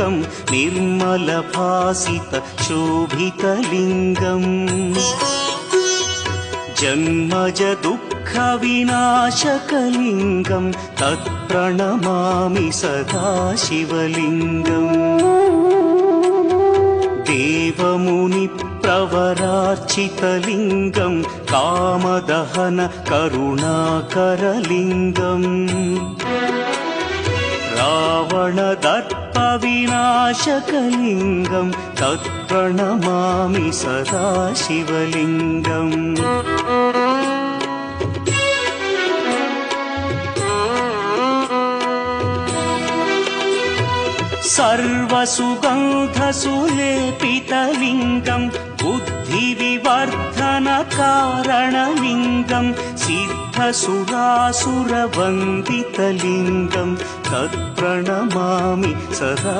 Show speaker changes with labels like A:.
A: लिङ्गं निर्मलभासित शोभितलिङ्गम् जन्मज दुःखविनाशकलिङ्गं तत्प्रणमामि सदा शिवलिङ्गम् देवमुनिप्रवरार्चितलिङ्गं कामदहन करुणाकरलिङ्गम् रावणदर्पविनाशकलिङ्गं तत्प्रणमामि सदा शिवलिङ्गम् सर्वसुगन्धसुलेपितलिङ्गं बुद्धिविवर्धनकारणलिङ्गं सिद्धसुरासुरवन्दितलिङ्गं तत्प्रणमामि सदा